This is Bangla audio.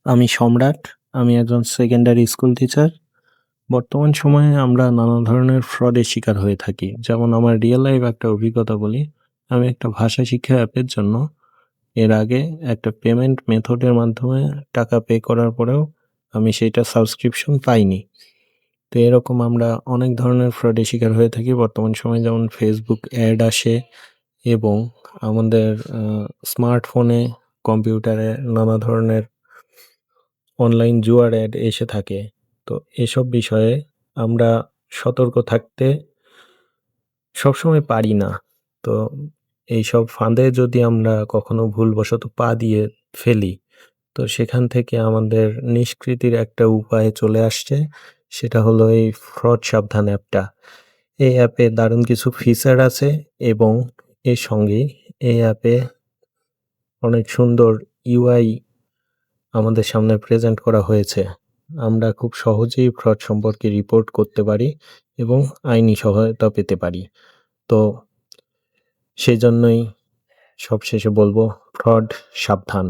আমি সম্রাট। আমি একজন সেকেন্ডারি স্কুল টিচার। বর্তমান সময়ে আমরা নানা ধরনের ফ্রডের শিকার হয়ে থাকি। যেমন আমার রিয়েল লাইফ একটা অভিজ্ঞতা বলি। আমি একটা ভাষা শিক্ষা অ্যাপের জন্য এর আগে একটা পেমেন্ট মেথডের মাধ্যমে টাকা পে করার পরেও আমি সেইটা সাবস্ক্রিপশন পাইনি। তো এরকম আমরা অনেক ধরনের ফ্রডের শিকার হয়ে থাকি। বর্তমান সময়ে যেমন Facebook অ্যাড আসে এবং আমাদের স্মার্টফোনে, কম্পিউটারে নানা ধরনের অনলাইন জুয়ার অ্যাড এসে থাকে। তো এসব বিষয়ে আমরা সতর্ক থাকতে সবসময় পারি না। তো এইসব ফাঁদে যদি আমরা কখনো ভুলবশত পা দিয়ে ফেলি, তো সেখান থেকে আমাদের নিষ্কৃতির একটা উপায় চলে আসছে। সেটা হলো এই ফ্রড সাবধান অ্যাপটা। এই অ্যাপে দারুণ কিছু ফিচার আছে এবং এর সঙ্গেই এই অ্যাপে অনেক সুন্দর UI আমাদের সামনে প্রেজেন্ট করা হয়েছে। আমরা খুব সহজেই ফ্রড সম্পর্কে রিপোর্ট করতে পারি এবং আইনি সহায়তা পেতে পারি। তো সেজন্যই সবশেষে বলব, ফ্রড সাবধান।